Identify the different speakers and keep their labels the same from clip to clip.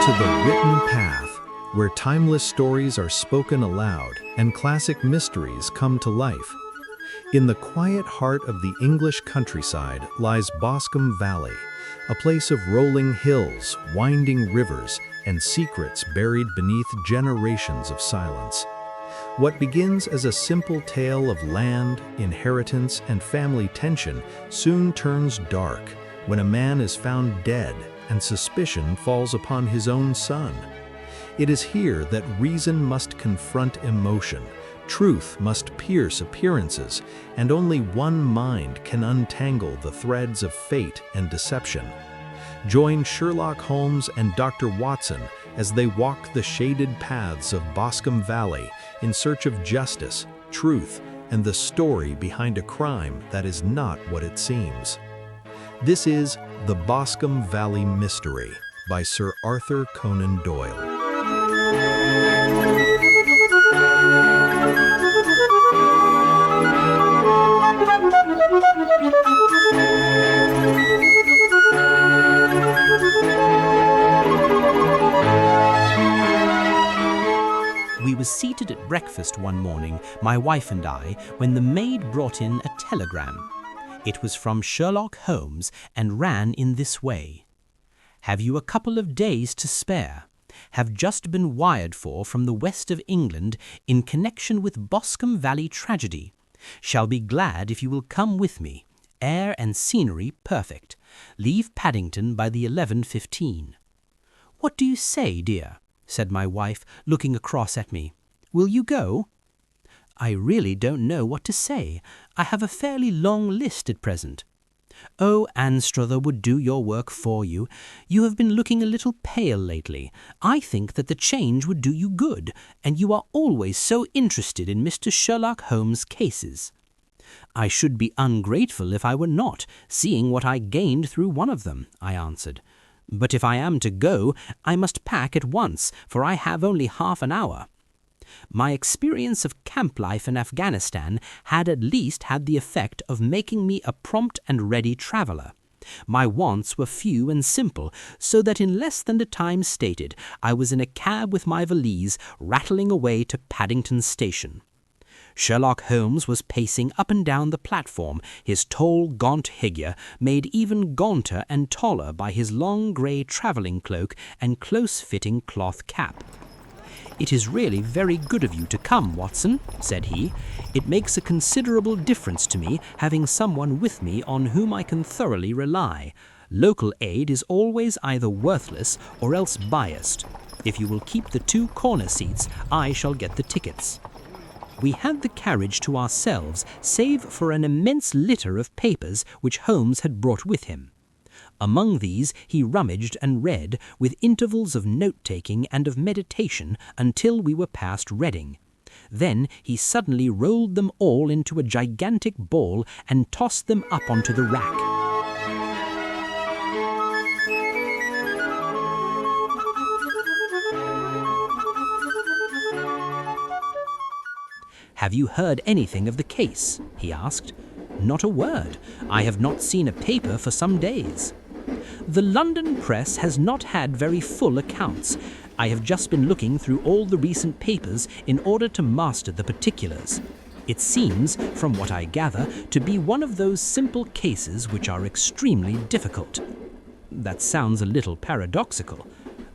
Speaker 1: to The Written Path, where timeless stories are spoken aloud and classic mysteries come to life. In the quiet heart of the English countryside lies Boscombe Valley, a place of rolling hills, winding rivers, and secrets buried beneath generations of silence. What begins as a simple tale of land, inheritance, and family tension soon turns dark when a man is found dead and suspicion falls upon his own son. It is here that reason must confront emotion, truth must pierce appearances, and only one mind can untangle the threads of fate and deception. Join Sherlock Holmes and Dr. Watson as they walk the shaded paths of Boscombe Valley in search of justice, truth, and the story behind a crime that is not what it seems. This is The Boscombe Valley Mystery by Sir Arthur Conan Doyle.
Speaker 2: We were seated at breakfast one morning, my wife and I, when the maid brought in a telegram. It was from Sherlock Holmes and ran in this way. "Have you a couple of days to spare? Have just been wired for from the west of England in connection with Boscombe Valley tragedy. Shall be glad if you will come with me. Air and scenery perfect. Leave Paddington by the 11:15. "What do you say, dear?" said my wife, looking across at me. "Will you go?" "I really don't know what to say. I have a fairly long list at present." "Oh, Anstruther would do your work for you. You have been looking a little pale lately. I think that the change would do you good, and you are always so interested in Mr. Sherlock Holmes' cases." "I should be ungrateful if I were not, seeing what I gained through one of them," I answered. "But if I am to go, I must pack at once, for I have only half an hour." My experience of camp life in Afghanistan had at least had the effect of making me a prompt and ready traveler. My wants were few and simple, so that in less than the time stated, I was in a cab with my valise, rattling away to Paddington Station. Sherlock Holmes was pacing up and down the platform, his tall, gaunt figure made even gaunter and taller by his long grey travelling cloak and close-fitting cloth cap. "It is really very good of you to come, Watson," said he. "It makes a considerable difference to me having someone with me on whom I can thoroughly rely. Local aid is always either worthless or else biased. If you will keep the 2 corner seats, I shall get the tickets." We had the carriage to ourselves, save for an immense litter of papers which Holmes had brought with him. Among these he rummaged and read, with intervals of note-taking and of meditation, until we were past Reading. Then he suddenly rolled them all into a gigantic ball and tossed them up onto the rack. "Have you heard anything of the case?" he asked. "Not a word. I have not seen a paper for some days." "The London press has not had very full accounts. I have just been looking through all the recent papers in order to master the particulars. It seems, from what I gather, to be one of those simple cases which are extremely difficult." That sounds a little paradoxical,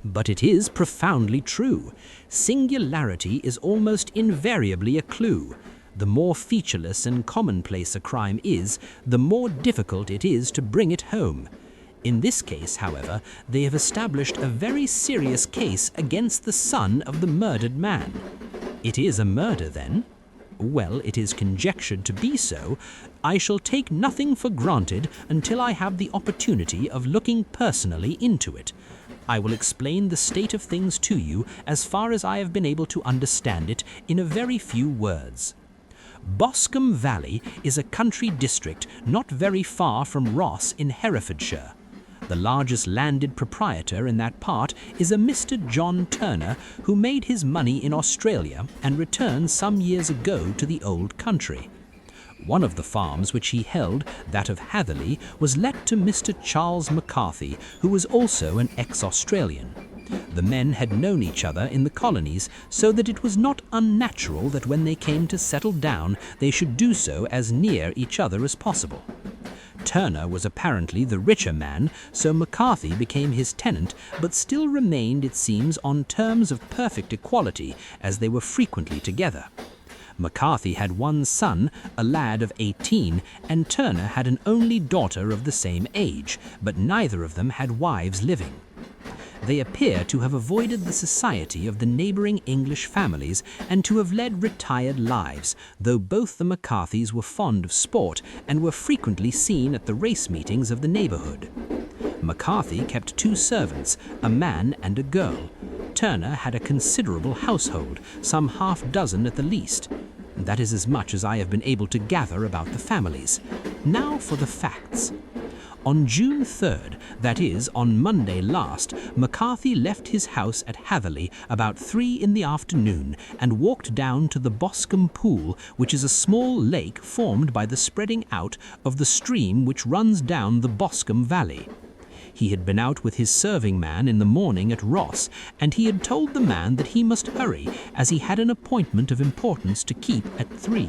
Speaker 2: but it is profoundly true. Singularity is almost invariably a clue. The more featureless and commonplace a crime is, the more difficult it is to bring it home. In this case, however, they have established a very serious case against the son of the murdered man. It is a murder, then? Well, it is conjectured to be so. I shall take nothing for granted until I have the opportunity of looking personally into it. I will explain the state of things to you as far as I have been able to understand it in a very few words. Boscombe Valley is a country district not very far from Ross in Herefordshire. The largest landed proprietor in that part is a Mr. John Turner, who made his money in Australia and returned some years ago to the old country. One of the farms which he held, that of Hatherley, was let to Mr. Charles McCarthy, who was also an ex-Australian. The men had known each other in the colonies, so that it was not unnatural that when they came to settle down, they should do so as near each other as possible. Turner was apparently the richer man, so McCarthy became his tenant, but still remained, it seems, on terms of perfect equality, as they were frequently together. McCarthy had one son, a lad of 18, and Turner had an only daughter of the same age, but neither of them had wives living. They appear to have avoided the society of the neighboring English families and to have led retired lives, though both the McCarthys were fond of sport and were frequently seen at the race meetings of the neighborhood. McCarthy kept 2 servants, a man and a girl. Turner had a considerable household, some half-dozen at the least. That is as much as I have been able to gather about the families. Now for the facts. On June 3rd, that is, on Monday last, McCarthy left his house at Hatherley about 3 in the afternoon and walked down to the Boscombe Pool, which is a small lake formed by the spreading out of the stream which runs down the Boscombe Valley. He had been out with his serving man in the morning at Ross, and he had told the man that he must hurry, as he had an appointment of importance to keep at 3.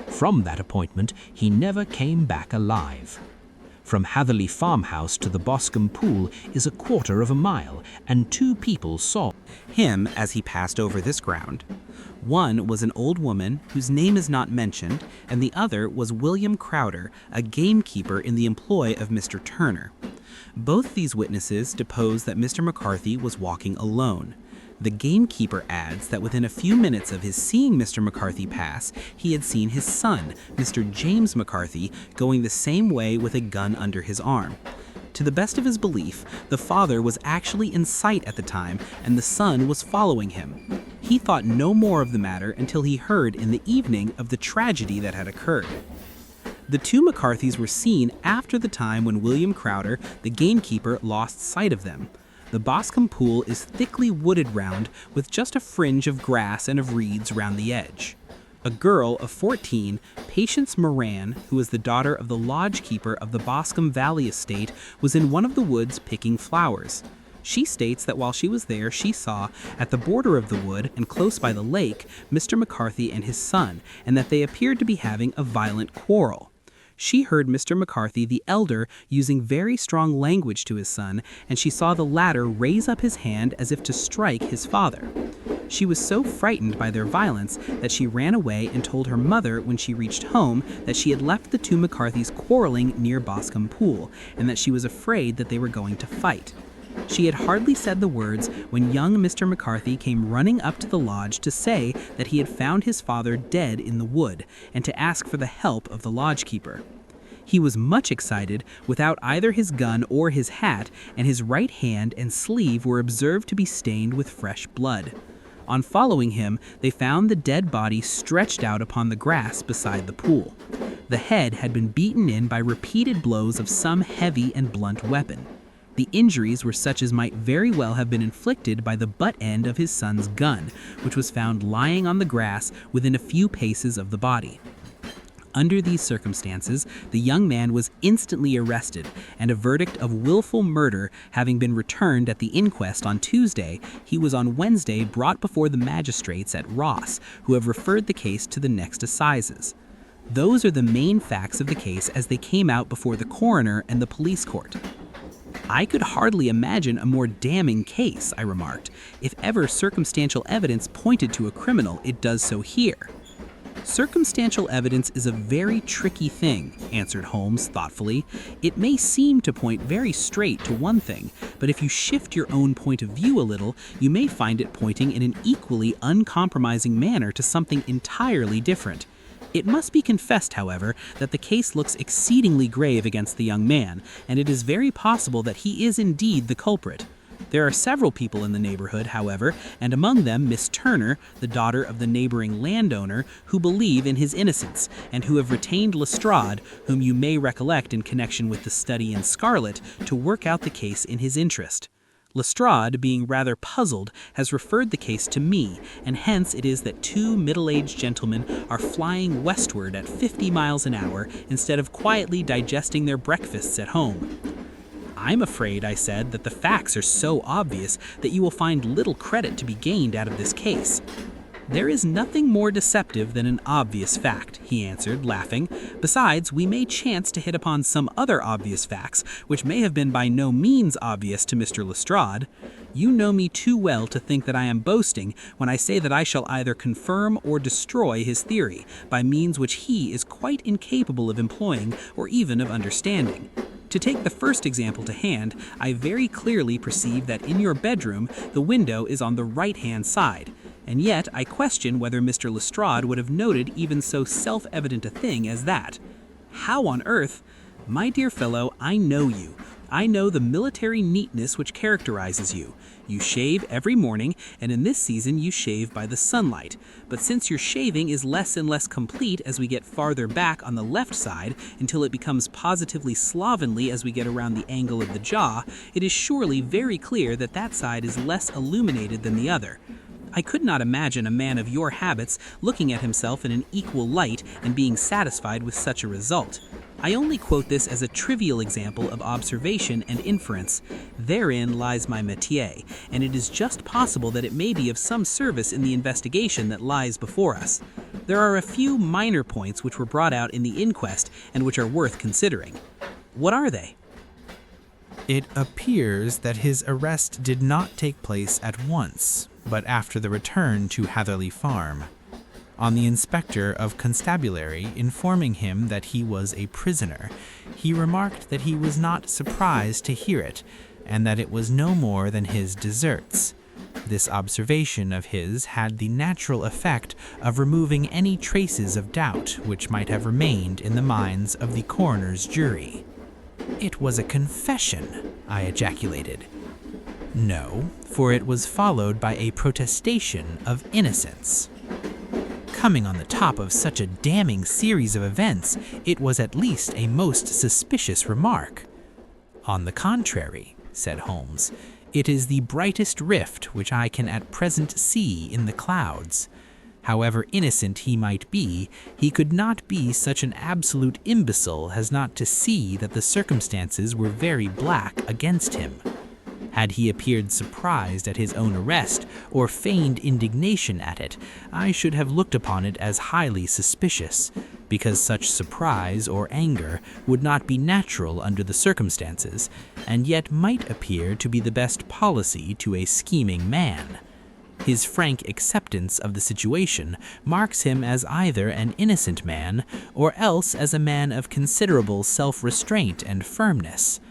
Speaker 2: From that appointment, he never came back alive. From Hatherley farmhouse to the Boscombe Pool is a 1/4 of a mile, and 2 people saw
Speaker 3: him as he passed over this ground. One was an old woman whose name is not mentioned, and the other was William Crowder, a gamekeeper in the employ of Mr. Turner. Both these witnesses depose that Mr. McCarthy was walking alone. The gamekeeper adds that within a few minutes of his seeing Mr. McCarthy pass, he had seen his son, Mr. James McCarthy, going the same way with a gun under his arm. To the best of his belief, the father was actually in sight at the time, and the son was following him. He thought no more of the matter until he heard in the evening of the tragedy that had occurred. The 2 McCarthys were seen after the time when William Crowder, the gamekeeper, lost sight of them. The Boscombe Pool is thickly wooded round, with just a fringe of grass and of reeds round the edge. A girl of 14, Patience Moran, who is the daughter of the lodge-keeper of the Boscombe Valley estate, was in one of the woods picking flowers. She states that while she was there, she saw, at the border of the wood and close by the lake, Mr. McCarthy and his son, and that they appeared to be having a violent quarrel. She heard Mr. McCarthy, the elder, using very strong language to his son, and she saw the latter raise up his hand as if to strike his father. She was so frightened by their violence that she ran away and told her mother when she reached home that she had left the 2 McCarthys quarreling near Boscombe Pool, and that she was afraid that they were going to fight. She had hardly said the words when young Mr. McCarthy came running up to the lodge to say that he had found his father dead in the wood, and to ask for the help of the lodge-keeper. He was much excited, without either his gun or his hat, and his right hand and sleeve were observed to be stained with fresh blood. On following him, they found the dead body stretched out upon the grass beside the pool. The head had been beaten in by repeated blows of some heavy and blunt weapon. The injuries were such as might very well have been inflicted by the butt end of his son's gun, which was found lying on the grass within a few paces of the body. Under these circumstances, the young man was instantly arrested, and a verdict of willful murder having been returned at the inquest on Tuesday, he was on Wednesday brought before the magistrates at Ross, who have referred the case to the next assizes. Those are the main facts of the case as they came out before the coroner and the police court. I could hardly imagine a more damning case, I remarked. If ever circumstantial evidence pointed to a criminal, it does so here. Circumstantial evidence is a very tricky thing, answered Holmes thoughtfully. It may seem to point very straight to one thing, but if you shift your own point of view a little, you may find it pointing in an equally uncompromising manner to something entirely different. It must be confessed, however, that the case looks exceedingly grave against the young man, and it is very possible that he is indeed the culprit. There are several people in the neighborhood, however, and among them Miss Turner, the daughter of the neighboring landowner, who believe in his innocence, and who have retained Lestrade, whom you may recollect in connection with the study in Scarlet, to work out the case in his interest. Lestrade, being rather puzzled, has referred the case to me, and hence it is that 2 middle-aged gentlemen are flying westward at 50 miles an hour instead of quietly digesting their breakfasts at home. I'm afraid, I said, that the facts are so obvious that you will find little credit to be gained out of this case. There is nothing more deceptive than an obvious fact, he answered, laughing. Besides, we may chance to hit upon some other obvious facts, which may have been by no means obvious to Mr. Lestrade. You know me too well to think that I am boasting when I say that I shall either confirm or destroy his theory, by means which he is quite incapable of employing or even of understanding. To take the first example to hand, I very clearly perceive that in your bedroom the window is on the right-hand side, and yet I question whether Mr. Lestrade would have noted even so self-evident a thing as that. How on earth? My dear fellow, I know you. I know the military neatness which characterizes you. You shave every morning, and in this season you shave by the sunlight. But since your shaving is less and less complete as we get farther back on the left side, until it becomes positively slovenly as we get around the angle of the jaw, it is surely very clear that that side is less illuminated than the other. I could not imagine a man of your habits looking at himself in an equal light and being satisfied with such a result. I only quote this as a trivial example of observation and inference. Therein lies my métier, and it is just possible that it may be of some service in the investigation that lies before us. There are a few minor points which were brought out in the inquest and which are worth considering. What are they?
Speaker 4: It appears that his arrest did not take place at once, but after the return to Hatherley Farm. On the inspector of constabulary informing him that he was a prisoner, he remarked that he was not surprised to hear it, and that it was no more than his deserts. This observation of his had the natural effect of removing any traces of doubt which might have remained in the minds of the coroner's jury. "It was a confession," I ejaculated. "No, for it was followed by a protestation of innocence." Coming on the top of such a damning series of events, it was at least a most suspicious remark. "On the contrary," said Holmes, "it is the brightest rift which I can at present see in the clouds. However innocent he might be, he could not be such an absolute imbecile as not to see that the circumstances were very black against him. Had he appeared surprised at his own arrest, or feigned indignation at it, I should have looked upon it as highly suspicious, because such surprise or anger would not be natural under the circumstances, and yet might appear to be the best policy to a scheming man. His frank acceptance of the situation marks him as either an innocent man, or else as a man of considerable self-restraint and firmness.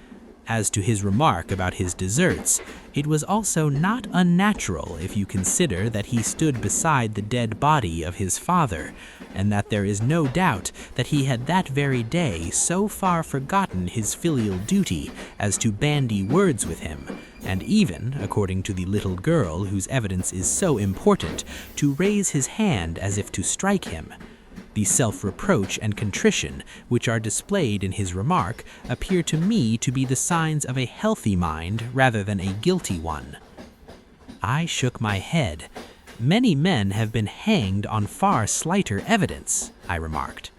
Speaker 4: As to his remark about his deserts, it was also not unnatural if you consider that he stood beside the dead body of his father, and that there is no doubt that he had that very day so far forgotten his filial duty as to bandy words with him, and even, according to the little girl whose evidence is so important, to raise his hand as if to strike him. The self-reproach and contrition which are displayed in his remark appear to me to be the signs of a healthy mind rather than a guilty one. I shook my head. "Many men have been hanged on far slighter evidence," I remarked.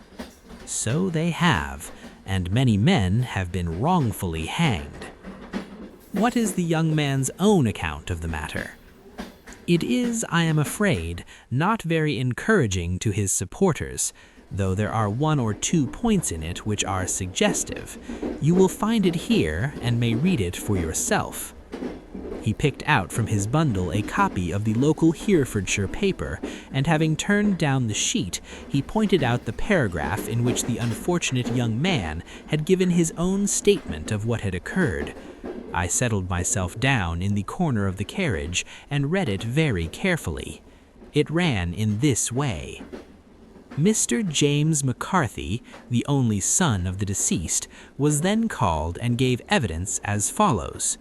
Speaker 4: "So they have, and many men have been wrongfully hanged." What is the young man's own account of the matter? It is, I am afraid, not very encouraging to his supporters, though there are one or two points in it which are suggestive. You will find it here and may read it for yourself. He picked out from his bundle a copy of the local Herefordshire paper, and having turned down the sheet, he pointed out the paragraph in which the unfortunate young man had given his own statement of what had occurred. I settled myself down in the corner of the carriage and read it very carefully. It ran in this way. Mr. James McCarthy, the only son of the deceased, was then called and gave evidence as follows.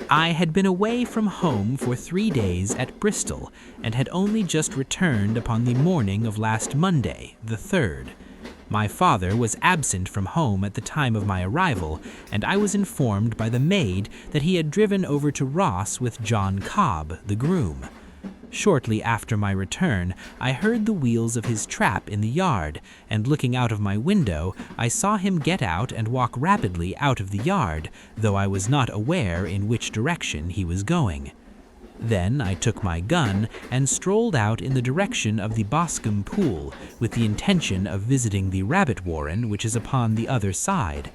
Speaker 4: I had been away from home for 3 days at Bristol, and had only just returned upon the morning of last Monday, the 3rd. My father was absent from home at the time of my arrival, and I was informed by the maid that he had driven over to Ross with John Cobb, the groom.
Speaker 2: Shortly after my return, I heard the wheels of his trap in the yard, and looking out of my window, I saw him get out and walk rapidly out of the yard, though I was not aware in which direction he was going. Then I took my gun and strolled out in the direction of the Boscombe Pool, with the intention of visiting the rabbit warren which is upon the other side.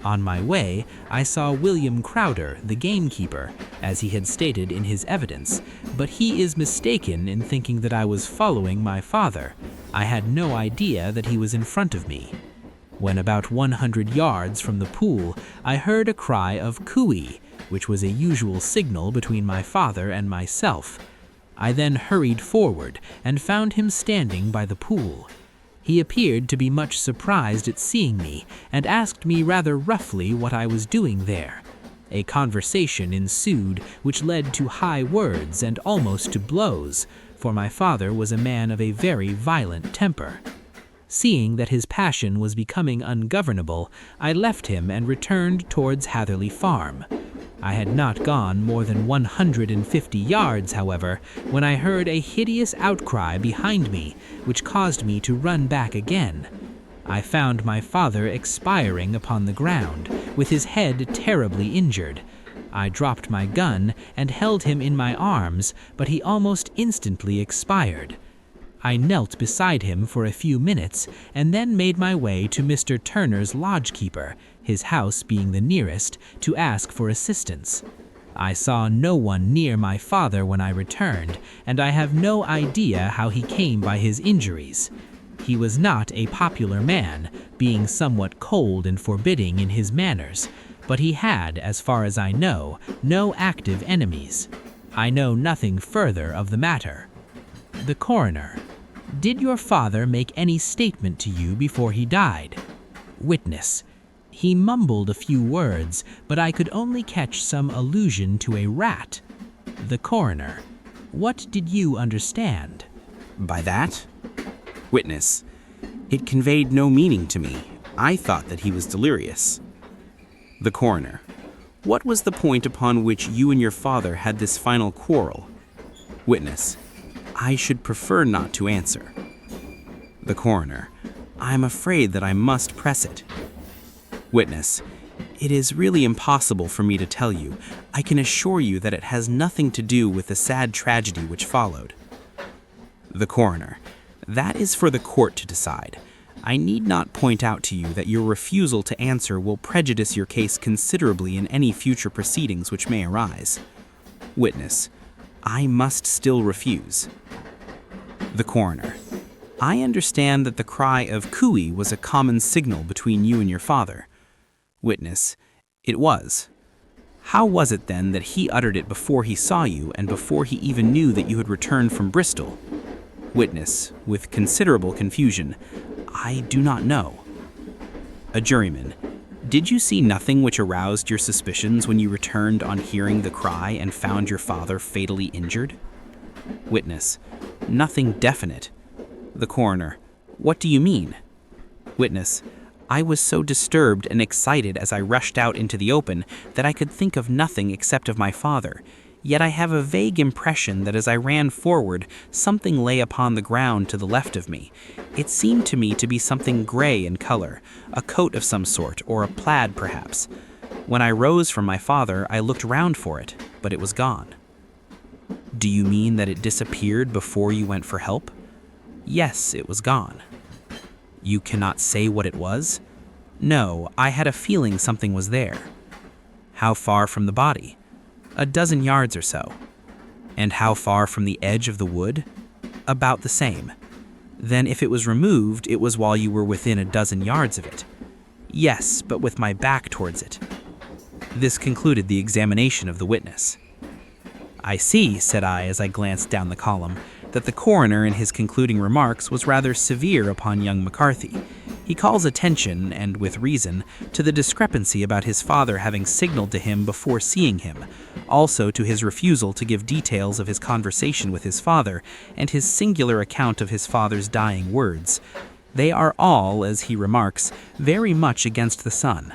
Speaker 2: On my way, I saw William Crowder, the gamekeeper, as he had stated in his evidence, but he is mistaken in thinking that I was following my father. I had no idea that he was in front of me. When about 100 yards from the pool, I heard a cry of cooey, which was a usual signal between my father and myself. I then hurried forward and found him standing by the pool. He appeared to be much surprised at seeing me, and asked me rather roughly what I was doing there. A conversation ensued which led to high words and almost to blows, for my father was a man of a very violent temper. Seeing that his passion was becoming ungovernable, I left him and returned towards Hatherley Farm. I had not gone more than 150 yards, however, when I heard a hideous outcry behind me, which caused me to run back again. I found my father expiring upon the ground, with his head terribly injured. I dropped my gun and held him in my arms, but he almost instantly expired. I knelt beside him for a few minutes, and then made my way to Mr. Turner's lodgekeeper, his house being the nearest, to ask for assistance. I saw no one near my father when I returned, and I have no idea how he came by his injuries. He was not a popular man, being somewhat cold and forbidding in his manners, but he had, as far as I know, no active enemies. I know nothing further of the matter. The coroner: did your father make any statement to you before he died? Witness: he mumbled a few words, but I could only catch some allusion to a rat. The coroner: what did you understand?
Speaker 3: By that? Witness: it conveyed no meaning to me. I thought that he was delirious. The coroner: what was the point upon which you and your father had this final quarrel? Witness: I should prefer not to answer. The coroner: I am afraid that I must press it. Witness: it is really impossible for me to tell you. I can assure you that it has nothing to do with the sad tragedy which followed. The coroner: that is for the court to decide. I need not point out to you that your refusal to answer will prejudice your case considerably in any future proceedings which may arise. Witness: I must still refuse. The coroner: I understand that the cry of cooey was a common signal between you and your father. Witness: it was. How was it then that he uttered it before he saw you and before he even knew that you had returned from Bristol? Witness, with considerable confusion: I do not know. A juryman: did you see nothing which aroused your suspicions when you returned on hearing the cry and found your father fatally injured? Witness: nothing definite. The coroner: what do you mean? Witness: I was so disturbed and excited as I rushed out into the open that I could think of nothing except of my father. Yet I have a vague impression that as I ran forward, something lay upon the ground to the left of me. It seemed to me to be something gray in color, a coat of some sort, or a plaid perhaps. When I rose from my father, I looked round for it, but it was gone. Do you mean that it disappeared before you went for help? Yes, it was gone. You cannot say what it was? No, I had a feeling something was there. How far from the body? A dozen yards or so. And how far from the edge of the wood? About the same. Then if it was removed, it was while you were within a dozen yards of it. Yes, but with my back towards it. This concluded the examination of the witness. I see, said I as I glanced down the column, that the coroner in his concluding remarks was rather severe upon young McCarthy. He calls attention, and with reason, to the discrepancy about his father having signaled to him before seeing him, also to his refusal to give details of his conversation with his father, and his singular account of his father's dying words. They are all, as he remarks, very much against the son.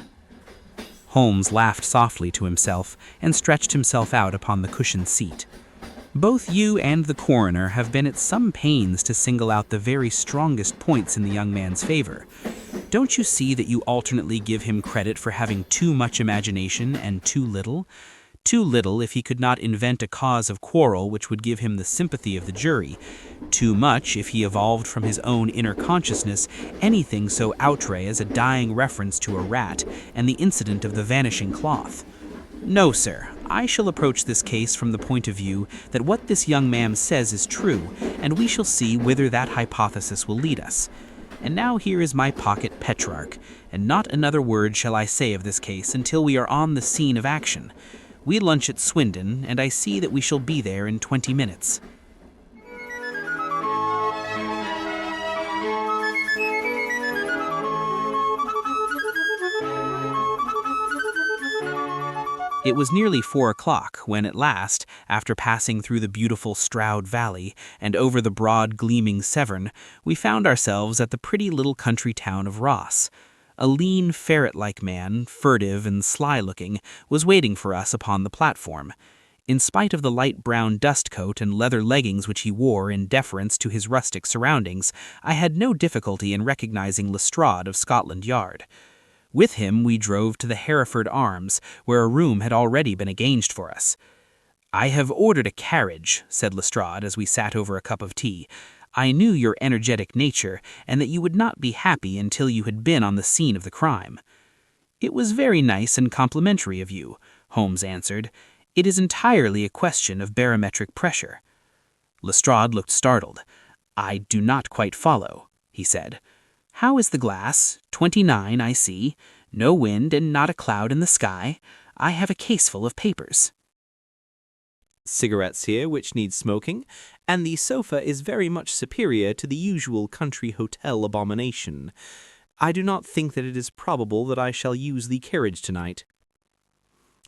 Speaker 3: Holmes laughed softly to himself, and stretched himself out upon the cushioned seat. Both you and the coroner have been at some pains to single out the very strongest points in the young man's favor. Don't you see that you alternately give him credit for having too much imagination and too little? Too little if he could not invent a cause of quarrel which would give him the sympathy of the jury. Too much if he evolved from his own inner consciousness anything so outre as a dying reference to a rat and the incident of the vanishing cloth. No, sir. I shall approach this case from the point of view that what this young man says is true, and we shall see whither that hypothesis will lead us. And now here is my pocket Petrarch, and not another word shall I say of this case until we are on the scene of action. We lunch at Swindon, and I see that we shall be there in 20 minutes. It was nearly 4 o'clock when at last, after passing through the beautiful Stroud Valley and over the broad gleaming Severn, we found ourselves at the pretty little country town of Ross. A lean, ferret-like man, furtive and sly-looking, was waiting for us upon the platform. In spite of the light brown dust coat and leather leggings which he wore in deference to his rustic surroundings, I had no difficulty in recognizing Lestrade of Scotland Yard. With him we drove to the Hereford Arms, where a room had already been engaged for us. "I have ordered a carriage," said Lestrade as we sat over a cup of tea. "I knew your energetic nature, and that you would not be happy until you had been on the scene of the crime." "It was very nice and complimentary of you," Holmes answered. "It is entirely a question of barometric pressure." Lestrade looked startled. "I do not quite follow," he said. "How is the glass? 29, I see. No wind and not a cloud in the sky. I have a caseful of papers."
Speaker 5: "Cigarettes here which need smoking, and the sofa is very much superior to the usual country hotel abomination. I do not think that it is probable that I shall use the carriage tonight."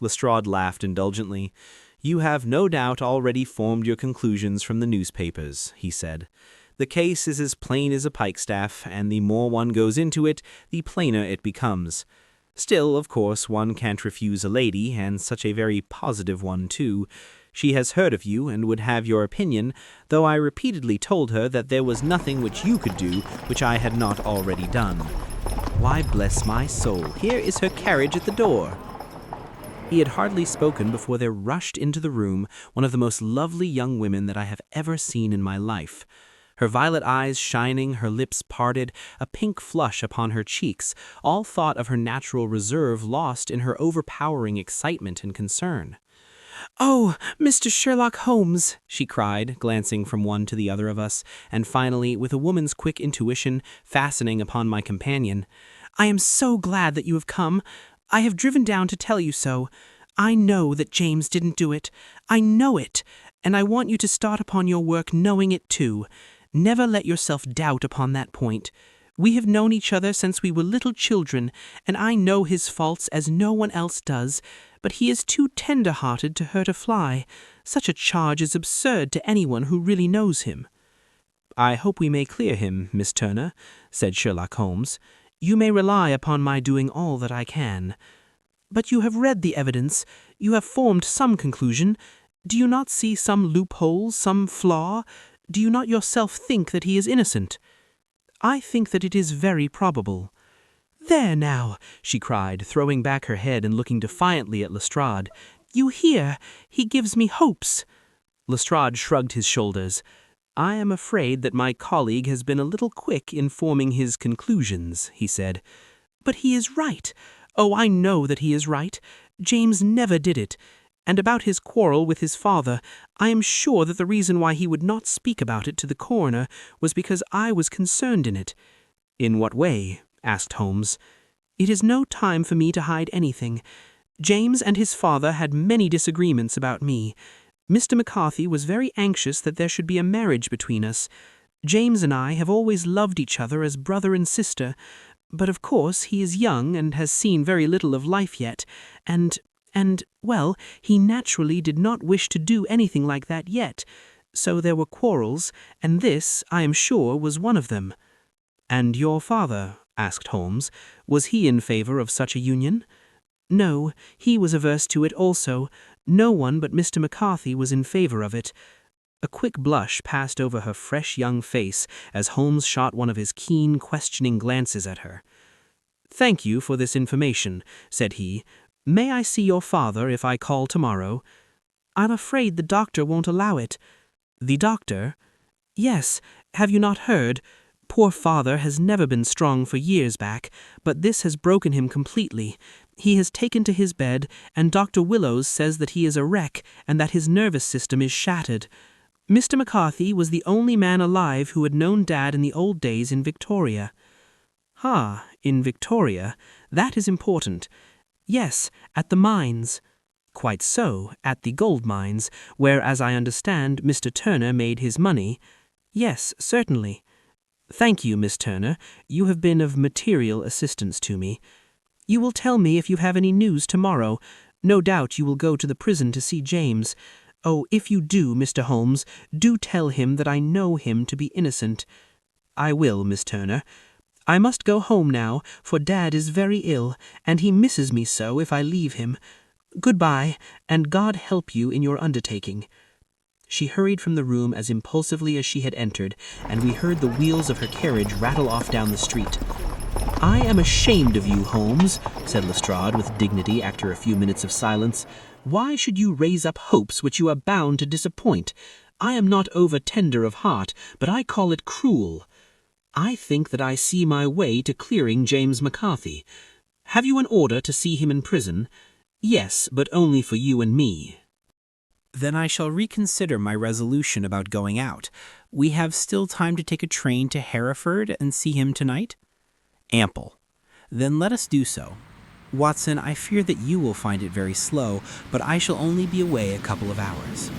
Speaker 5: Lestrade laughed indulgently. "You have no doubt already formed your conclusions from the newspapers," he said. "The case is as plain as a pikestaff, and the more one goes into it, the plainer it becomes. Still, of course, one can't refuse a lady, and such a very positive one, too. She has heard of you and would have your opinion, though I repeatedly told her that there was nothing which you could do which I had not already done. Why, bless my soul, here is her carriage at the door." He had hardly spoken before there rushed into the room one of the most lovely young women that I have ever seen in my life. Her violet eyes shining, her lips parted, a pink flush upon her cheeks, all thought of her natural reserve lost in her overpowering excitement and concern. "Oh, Mr. Sherlock Holmes," she cried, glancing from one to the other of us, and finally, with a woman's quick intuition, fastening upon my companion. "I am so glad that you have come. I have driven down to tell you so. I know that James didn't do it. I know it, and I want you to start upon your work knowing it too. Never let yourself doubt upon that point. We have known each other since we were little children, and I know his faults as no one else does, but he is too tender-hearted to hurt a fly. Such a charge is absurd to anyone who really knows him." "I hope we may clear him, Miss Turner," said Sherlock Holmes. "You may rely upon my doing all that I can." "But you have read the evidence. You have formed some conclusion. Do you not see some loophole, some flaw? Do you not yourself think that he is innocent?" "I think that it is very probable." "There now," she cried, throwing back her head and looking defiantly at Lestrade. "You hear, he gives me hopes." Lestrade shrugged his shoulders. "I am afraid that my colleague has been a little quick in forming his conclusions," he said. "But he is right. Oh, I know that he is right. James never did it. And about his quarrel with his father, I am sure that the reason why he would not speak about it to the coroner was because I was concerned in it." "In what way?" asked Holmes. "It is no time for me to hide anything. James and his father had many disagreements about me. Mr. McCarthy was very anxious that there should be a marriage between us. James and I have always loved each other as brother and sister, but of course he is young and has seen very little of life yet, and, well, he naturally did not wish to do anything like that yet. So there were quarrels, and this, I am sure, was one of them." "And your father," asked Holmes, "was he in favor of such a union?" "No, he was averse to it also, No one but Mr. McCarthy was in favor of it. A quick blush passed over her fresh young face as Holmes shot one of his keen, questioning glances at her. "Thank you for this information," said he. "May I see your father if I call tomorrow?" "I'm afraid the doctor won't allow it." "The doctor?" "Yes. Have you not heard? Poor father has never been strong for years back, but this has broken him completely. He has taken to his bed, and Dr. Willows says that he is a wreck and that his nervous system is shattered. Mr. McCarthy was the only man alive who had known Dad in the old days in Victoria." "Ah, in Victoria. That is important." "Yes, at the mines." "Quite so, at the gold mines, where, as I understand, Mr. Turner made his money." "Yes, certainly." "Thank you, Miss Turner. You have been of material assistance to me. You will tell me if you have any news tomorrow. No doubt you will go to the prison to see James. Oh, if you do, Mr. Holmes, do tell him that I know him to be innocent." "I will, Miss Turner. I must go home now, for Dad is very ill, and he misses me so if I leave him. Goodbye, and God help you in your undertaking." She hurried from the room as impulsively as she had entered, and we heard the wheels of her carriage rattle off down the street. "I am ashamed of you, Holmes," said Lestrade with dignity after a few minutes of silence. "Why should you raise up hopes which you are bound to disappoint? I am not over-tender of heart, but I call it cruel. I think that I see my way to clearing James McCarthy. Have you an order to see him in prison?" "Yes, but only for you and me."
Speaker 3: Then I shall reconsider my resolution about going out. We have still time to take a train to Hereford and see him tonight? Ample. Then let us do so. Watson, I fear that you will find it very slow, but I shall only be away a couple of hours.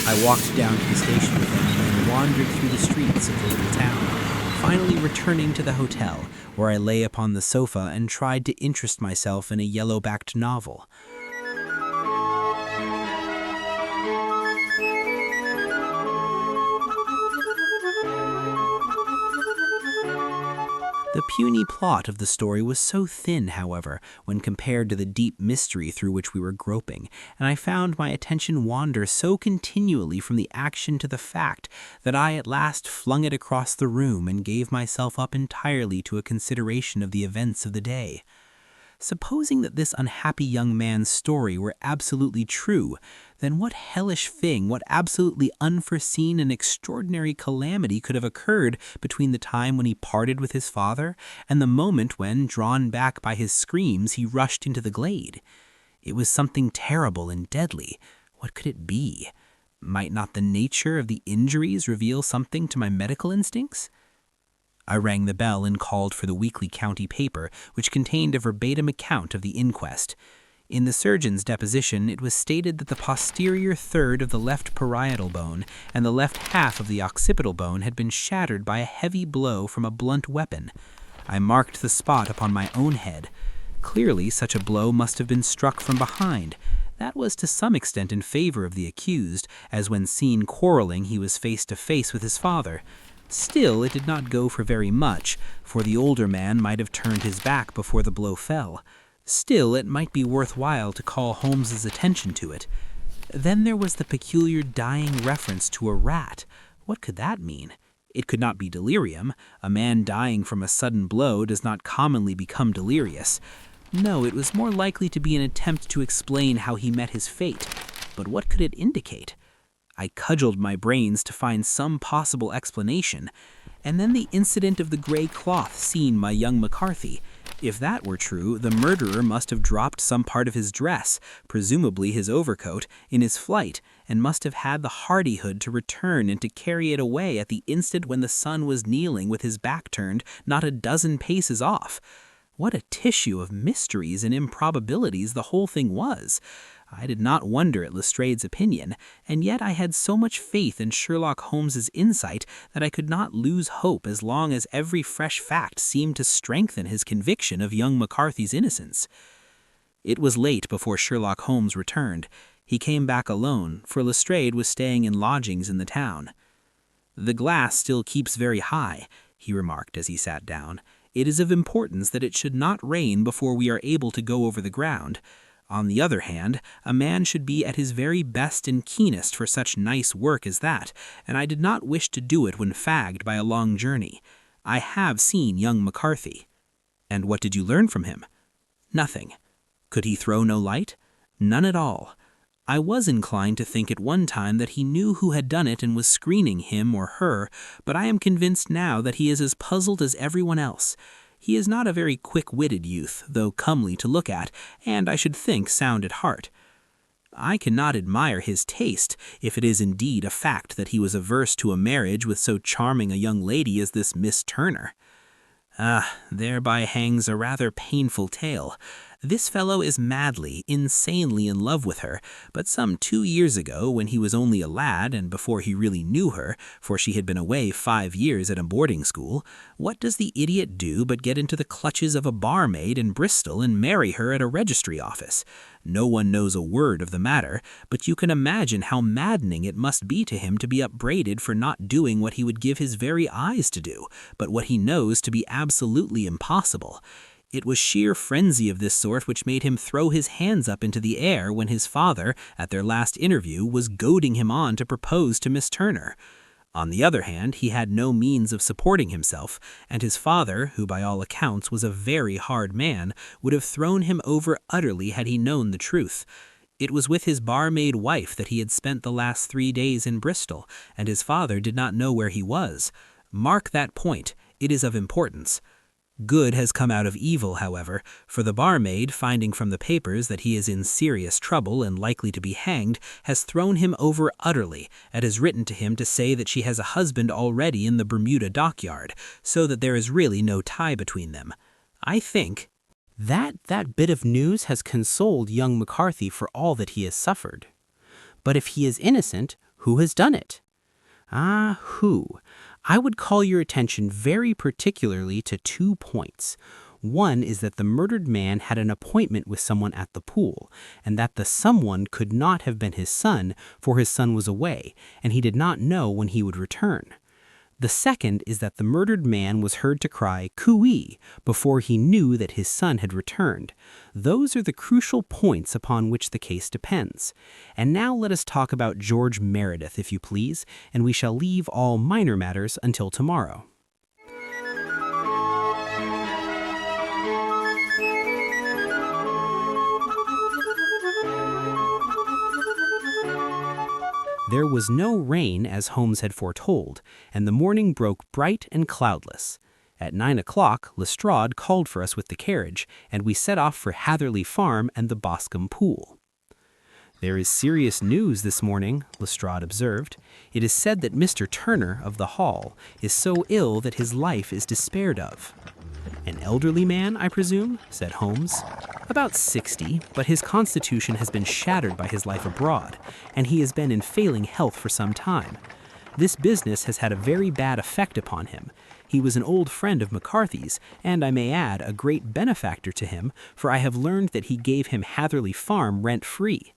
Speaker 3: I walked down to the station with him and then wandered through the streets of the little town, finally returning to the hotel, where I lay upon the sofa and tried to interest myself in a yellow-backed novel. The puny plot of the story was so thin, however, when compared to the deep mystery through which we were groping, and I found my attention wander so continually from the action to the fact that I at last flung it across the room and gave myself up entirely to a consideration of the events of the day. Supposing that this unhappy young man's story were absolutely true, then what hellish thing, what absolutely unforeseen and extraordinary calamity could have occurred between the time when he parted with his father and the moment when, drawn back by his screams, he rushed into the glade? It was something terrible and deadly. What could it be? Might not the nature of the injuries reveal something to my medical instincts? I rang the bell and called for the weekly county paper, which contained a verbatim account of the inquest. In the surgeon's deposition, it was stated that the posterior third of the left parietal bone and the left half of the occipital bone had been shattered by a heavy blow from a blunt weapon. I marked the spot upon my own head. Clearly, such a blow must have been struck from behind. That was to some extent in favor of the accused, as when seen quarreling he was face to face with his father. Still, it did not go for very much, for the older man might have turned his back before the blow fell. Still, it might be worthwhile to call Holmes's attention to it. Then there was the peculiar dying reference to a rat. What could that mean? It could not be delirium. A man dying from a sudden blow does not commonly become delirious. No, it was more likely to be an attempt to explain how he met his fate. But what could it indicate? I cudgeled my brains to find some possible explanation, and then the incident of the gray cloth seen by young McCarthy. If that were true, the murderer must have dropped some part of his dress, presumably his overcoat, in his flight, and must have had the hardihood to return and to carry it away at the instant when the son was kneeling with his back turned not a dozen paces off. What a tissue of mysteries and improbabilities the whole thing was! I did not wonder at Lestrade's opinion, and yet I had so much faith in Sherlock Holmes's insight that I could not lose hope as long as every fresh fact seemed to strengthen his conviction of young McCarthy's innocence. It was late before Sherlock Holmes returned. He came back alone, for Lestrade was staying in lodgings in the town. "The glass still keeps very high," he remarked as he sat down. "It is of importance that it should not rain before we are able to go over the ground. On the other hand, a man should be at his very best and keenest for such nice work as that, and I did not wish to do it when fagged by a long journey. I have seen young McCarthy. And what did you learn from him? Nothing. Could he throw no light? None at all. I was inclined to think at one time that he knew who had done it and was screening him or her, but I am convinced now that he is as puzzled as everyone else. He is not a very quick-witted youth, though comely to look at, and I should think sound at heart. I cannot admire his taste, if it is indeed a fact that he was averse to a marriage with so charming a young lady as this Miss Turner. Thereby hangs a rather painful tale. This fellow is madly, insanely in love with her, but some 2 years ago, when he was only a lad and before he really knew her, for she had been away 5 years at a boarding school, what does the idiot do but get into the clutches of a barmaid in Bristol and marry her at a registry office? No one knows a word of the matter, but you can imagine how maddening it must be to him to be upbraided for not doing what he would give his very eyes to do, but what he knows to be absolutely impossible. It was sheer frenzy of this sort which made him throw his hands up into the air when his father, at their last interview, was goading him on to propose to Miss Turner. On the other hand, he had no means of supporting himself, and his father, who by all accounts was a very hard man, would have thrown him over utterly had he known the truth. It was with his barmaid wife that he had spent the last 3 days in Bristol, and his father did not know where he was. Mark that point. It is of importance. Good has come out of evil, however, for the barmaid, finding from the papers that he is in serious trouble and likely to be hanged, has thrown him over utterly, and has written to him to say that she has a husband already in the Bermuda dockyard, so that there is really no tie between them. I think
Speaker 2: That bit of news has consoled young McCarthy for all that he has suffered. But if he is innocent, who has done it? Who? I would call your attention very particularly to 2 points. One is that the murdered man had an appointment with someone at the pool, and that the someone could not have been his son, for his son was away, and he did not know when he would return. The second is that the murdered man was heard to cry "Cooee" before he knew that his son had returned. Those are the crucial points upon which the case depends. And now let us talk about George Meredith, if you please, and we shall leave all minor matters until tomorrow. There was no rain, as Holmes had foretold, and the morning broke bright and cloudless. At 9 o'clock, Lestrade called for us with the carriage, and we set off for Hatherley Farm and the Boscombe Pool. "There is serious news this morning," Lestrade observed. "It is said that Mr. Turner, of the Hall, is so ill that his life is despaired of." "An elderly man, I presume?" said Holmes. "About 60, but his constitution has been shattered by his life abroad, and he has been in failing health for some time. This business has had a very bad effect upon him. He was an old friend of McCarthy's, and I may add, a great benefactor to him, for I have learned that he gave him Hatherley Farm rent-free."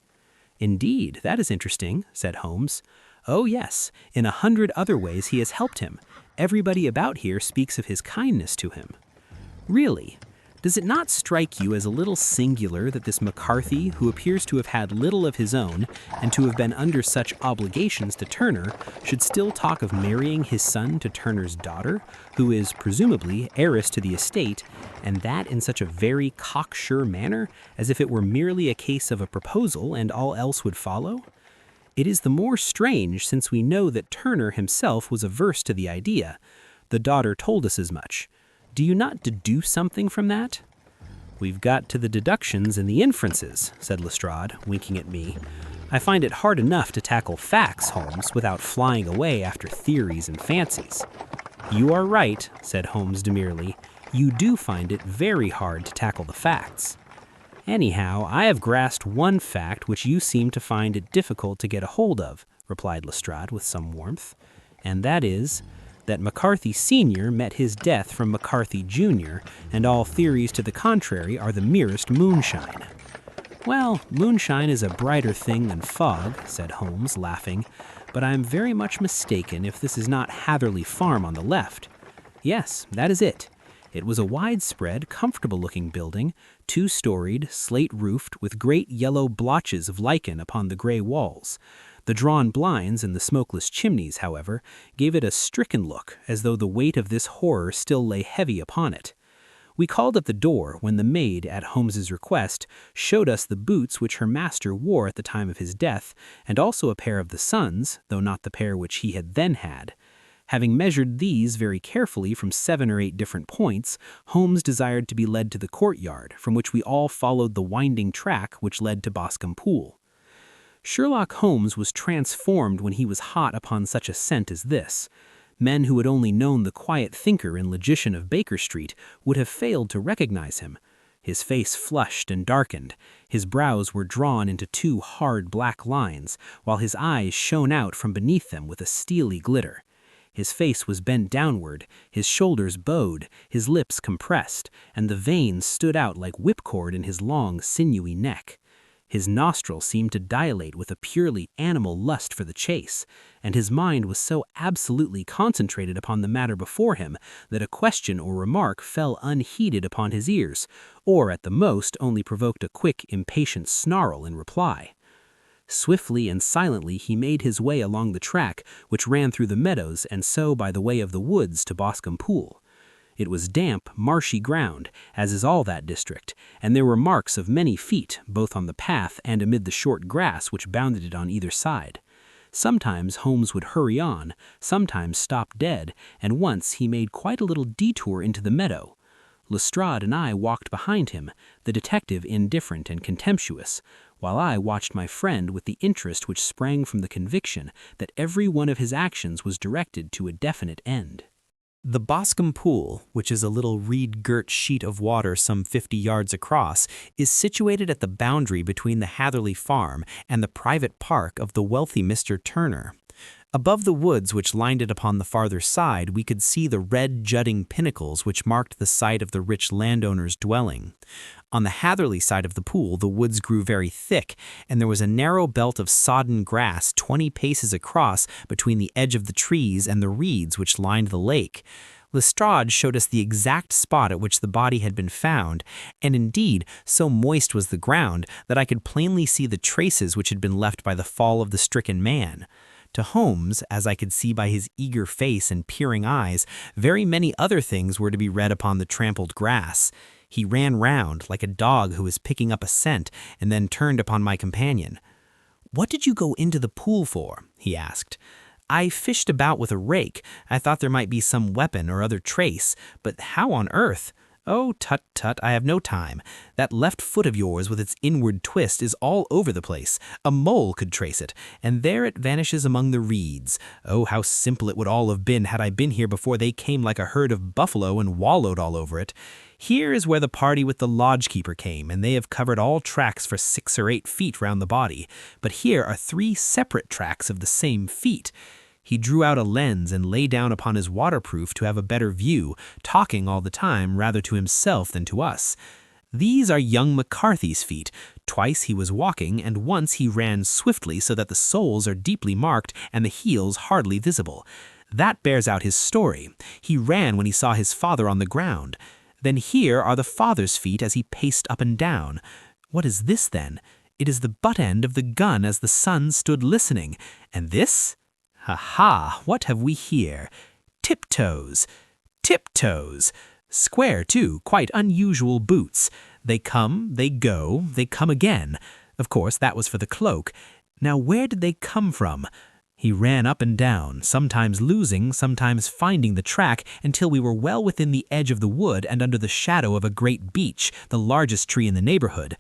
Speaker 2: "Indeed, that is interesting," said Holmes. "Oh yes, in 100 other ways he has helped him. Everybody about here speaks of his kindness to him." "Really? Does it not strike you as a little singular that this McCarthy, who appears to have had little of his own, and to have been under such obligations to Turner, should still talk of marrying his son to Turner's daughter, who is, presumably, heiress to the estate, and that in such a very cocksure manner, as if it were merely a case of a proposal and all else would follow? It is the more strange since we know that Turner himself was averse to the idea. The daughter told us as much. Do you not deduce something from that?" "We've got to the deductions and the inferences," said Lestrade, winking at me. "I find it hard enough to tackle facts, Holmes, without flying away after theories and fancies." "You are right," said Holmes demurely. "You do find it very hard to tackle the facts." "Anyhow, I have grasped one fact which you seem to find it difficult to get a hold of," replied Lestrade with some warmth, "and that is that McCarthy Sr. met his death from McCarthy Jr., and all theories to the contrary are the merest moonshine." "Well, moonshine is a brighter thing than fog," said Holmes, laughing, "but I am very much mistaken if this is not Hatherley Farm on the left. Yes, that is it. It was a widespread, comfortable-looking building,
Speaker 3: two-storied, slate-roofed, with great yellow blotches of lichen upon the gray walls. The drawn blinds and the smokeless chimneys, however, gave it a stricken look, as though the weight of this horror still lay heavy upon it. We called at the door when the maid, at Holmes's request, showed us the boots which her master wore at the time of his death, and also a pair of the son's, though not the pair which he had then had. Having measured these very carefully from 7 or 8 different points, Holmes desired to be led to the courtyard, from which we all followed the winding track which led to Boscombe Pool. Sherlock Holmes was transformed when he was hot upon such a scent as this. Men who had only known the quiet thinker and logician of Baker Street would have failed to recognize him. His face flushed and darkened, his brows were drawn into 2 hard black lines, while his eyes shone out from beneath them with a steely glitter. His face was bent downward, his shoulders bowed, his lips compressed, and the veins stood out like whipcord in his long, sinewy neck. His nostrils seemed to dilate with a purely animal lust for the chase, and his mind was so absolutely concentrated upon the matter before him that a question or remark fell unheeded upon his ears, or at the most only provoked a quick, impatient snarl in reply. Swiftly and silently he made his way along the track which ran through the meadows and so by the way of the woods to Boscombe Pool. It was damp, marshy ground, as is all that district, and there were marks of many feet, both on the path and amid the short grass which bounded it on either side. Sometimes Holmes would hurry on, sometimes stop dead, and once he made quite a little detour into the meadow. Lestrade and I walked behind him, the detective indifferent and contemptuous, while I watched my friend with the interest which sprang from the conviction that every one of his actions was directed to a definite end.
Speaker 2: The Boscombe Pool, which is a little reed-girt sheet of water some 50 yards across, is situated at the boundary between the Hatherley Farm and the private park of the wealthy Mr. Turner. Above the woods which lined it upon the farther side, we could see the red jutting pinnacles which marked the site of the rich landowner's dwelling. On the Hatherley side of the pool, the woods grew very thick, and there was a narrow belt of sodden grass 20 paces across between the edge of the trees and the reeds which lined the lake. Lestrade showed us the exact spot at which the body had been found, and indeed, so moist was the ground that I could plainly see the traces which had been left by the fall of the stricken man. To Holmes, as I could see by his eager face and peering eyes, very many other things were to be read upon the trampled grass. He ran round, like a dog who was picking up a scent, and then turned upon my companion. "What did you go into the pool for?" he asked. "I fished about with a rake. I thought there might be some weapon or other trace, but how on earth—" "Oh, tut, tut, I have no time. That left foot of yours with its inward twist is all over the place. A mole could trace it, and there it vanishes among the reeds. Oh, how simple it would all have been had I been here before they came like a herd of buffalo and wallowed all over it. Here is where the party with the lodge-keeper came, and they have covered all tracks for 6 or 8 feet round the body. But here are 3 separate tracks of the same feet." He drew out a lens and lay down upon his waterproof to have a better view, talking all the time rather to himself than to us. "These are young McCarthy's feet. Twice he was walking, and once he ran swiftly so that the soles are deeply marked and the heels hardly visible. That bears out his story. He ran when he saw his father on the ground. Then here are the father's feet as he paced up and down. What is this, then? It is the butt end of the gun as the son stood listening. And this? Ha! What have we here? Tiptoes! Tiptoes! Square, too, quite unusual boots. They come, they go, they come again. Of course, that was for the cloak. Now where did they come from? He ran up and down, sometimes losing, sometimes finding the track, until we were well within the edge of the wood and under the shadow of a great beech, the largest tree in the neighborhood.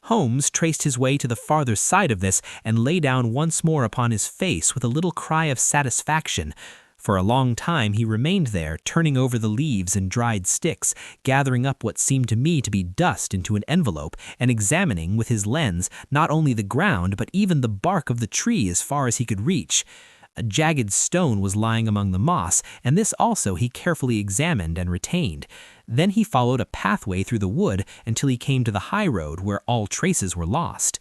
Speaker 2: Holmes traced his way to the farther side of this and lay down once more upon his face with a little cry of satisfaction. For a long time he remained there, turning over the leaves and dried sticks, gathering up what seemed to me to be dust into an envelope, and examining with his lens not only the ground but even the bark of the tree as far as he could reach. A jagged stone was lying among the moss, and this also he carefully examined and retained. Then he followed a pathway through the wood until he came to the high road where all traces were lost.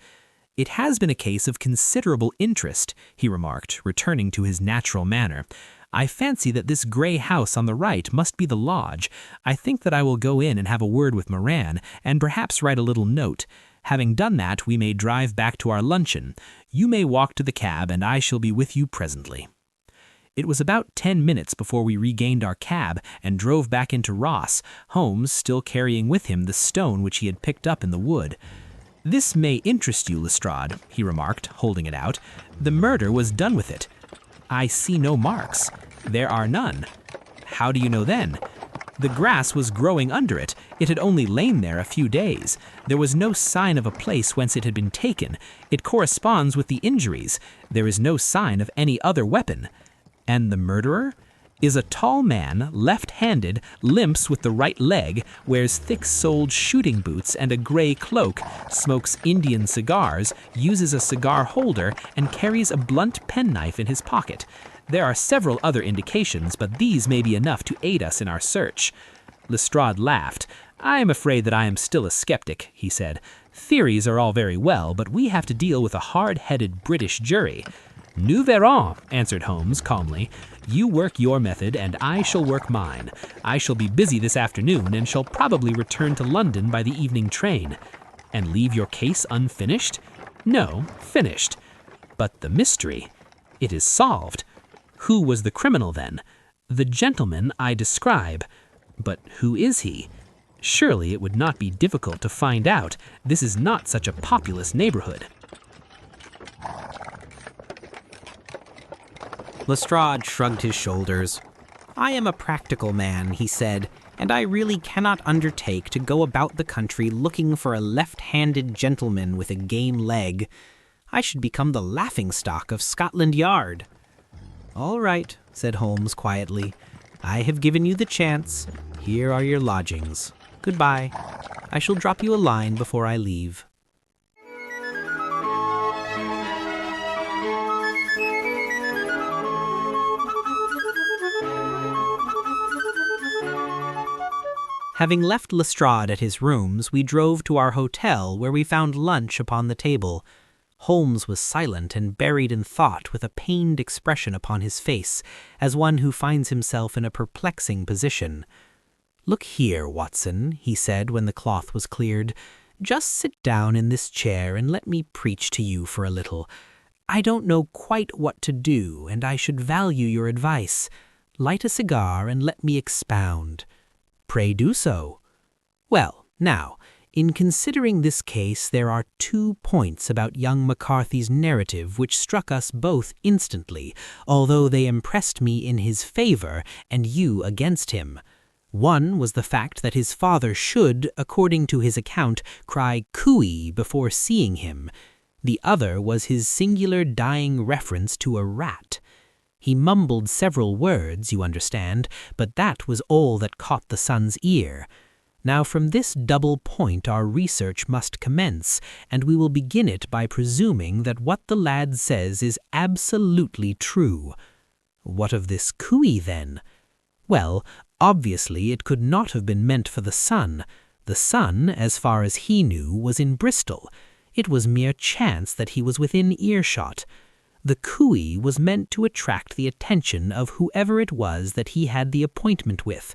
Speaker 2: "It has been a case of considerable interest," he remarked, returning to his natural manner. I fancy that this grey house on the right must be the lodge. I think that I will go in and have a word with Moran, and perhaps write a little note. Having done that, we may drive back to our luncheon. You may walk to the cab, and I shall be with you presently." It was about 10 minutes before we regained our cab and drove back into Ross, Holmes still carrying with him the stone which he had picked up in the wood. "This may interest you, Lestrade," he remarked, holding it out. "The murder was done with it." "I see no marks." "There are none." "How do you know then?" "The grass was growing under it. It had only lain there a few days. There was no sign of a place whence it had been taken. It corresponds with the injuries. There is no sign of any other weapon." "And the murderer?" "Is a tall man, left-handed, limps with the right leg, wears thick-soled shooting boots and a gray cloak, smokes Indian cigars, uses a cigar holder, and carries a blunt penknife in his pocket. There are several other indications, but these may be enough to aid us in our search." Lestrade laughed. "I am afraid that I am still a skeptic," he said. "Theories are all very well, but we have to deal with a hard-headed British jury." "Nous verrons," answered Holmes calmly. "You work your method, and I shall work mine. I shall be busy this afternoon, and shall probably return to London by the evening train." "And leave your case unfinished?" "No, finished." "But the mystery? It is solved." "Who was the criminal, then?" "The gentleman I describe." "But who is he?" "Surely it would not be difficult to find out. This is not such a populous neighborhood."
Speaker 3: Lestrade shrugged his shoulders. "I am a practical man," he said, "and I really cannot undertake to go about the country looking for a left-handed gentleman with a game leg. I should become the laughing-stock of Scotland Yard." "All right," said Holmes quietly. "I have given you the chance. Here are your lodgings. Goodbye. I shall drop you a line before I leave." Having left Lestrade at his rooms, we drove to our hotel, where we found lunch upon the table. Holmes was silent and buried in thought, with a pained expression upon his face, as one who finds himself in a perplexing position. "Look here, Watson," he said when the cloth was cleared. "Just sit down in this chair and let me preach to you for a little. I don't know quite what to do, and I should value your advice. Light a cigar and let me expound." "Pray do so." "Well, now, in considering this case, there are 2 points about young McCarthy's narrative which struck us both instantly, although they impressed me in his favor and you against him. One was the fact that his father should, according to his account, cry cooey before seeing him. The other was his singular dying reference to a rat. He mumbled several words, you understand, but that was all that caught the son's ear. Now from this double point our research must commence, and we will begin it by presuming that what the lad says is absolutely true. What of this cooey, then? Well, obviously it could not have been meant for the son. The son, as far as he knew, was in Bristol. It was mere chance that he was within earshot. The cooey was meant to attract the attention of whoever it was that he had the appointment with.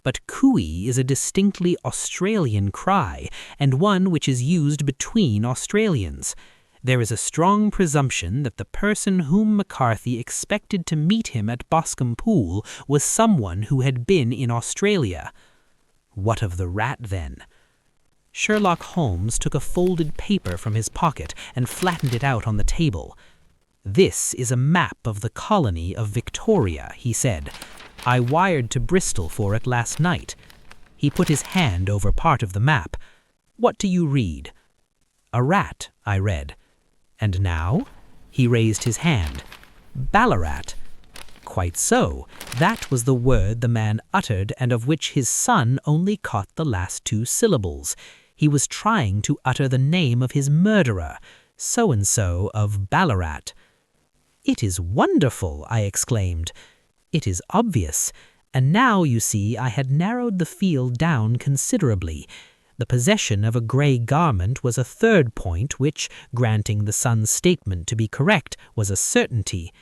Speaker 3: But cooey is a distinctly Australian cry, and one which is used between Australians. There is a strong presumption that the person whom McCarthy expected to meet him at Boscombe Pool was someone who had been in Australia. What of the rat, then? Sherlock Holmes took a folded paper from his pocket and flattened it out on the table. "This is a map of the colony of Victoria," he said. "I wired to Bristol for it last night." He put his hand over part of the map. "What do you read?" "A rat," I read. "And now?" He raised his hand. "Ballarat." "Quite so. That was the word the man uttered and of which his son only caught the last 2 syllables. He was trying to utter the name of his murderer, so-and-so of Ballarat." "It is wonderful," I exclaimed. "It is obvious, and now, you see, I had narrowed the field down considerably. The possession of a grey garment was a third point which, granting the son's statement to be correct, was a certainty.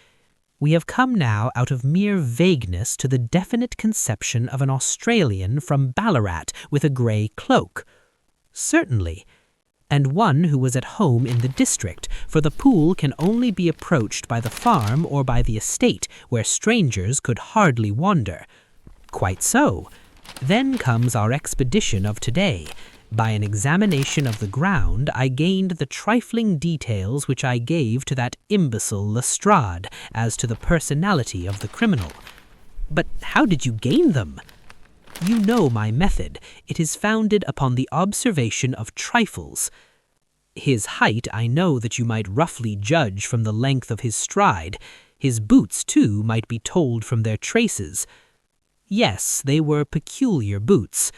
Speaker 2: We have come now out of mere vagueness to the definite conception of an Australian from Ballarat with a grey cloak. Certainly. And one who was at home in the district, for the pool can only be approached by the farm or by the estate, where strangers could hardly wander. Quite so. Then comes our expedition of today. By an examination of the ground, I gained the trifling details which I gave to that imbecile Lestrade as to the personality of the criminal. But how did you gain them? You know my method. It is founded upon the observation of trifles. His height I know that you might roughly judge from the length of his stride. His boots, too, might be told from their traces. Yes, they were peculiar boots.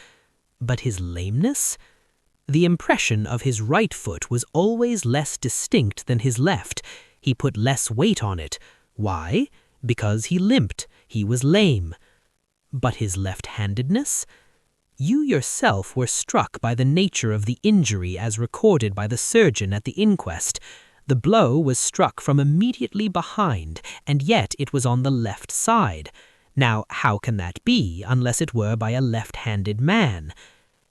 Speaker 2: But his lameness? The impression of his right foot was always less distinct than his left. He put less weight on it. Why? Because he limped. He was lame. But his left-handedness? You yourself were struck by the nature of the injury as recorded by the surgeon at the inquest. The blow was struck from immediately behind, and yet it was on the left side. Now, how can that be, unless it were by a left-handed man?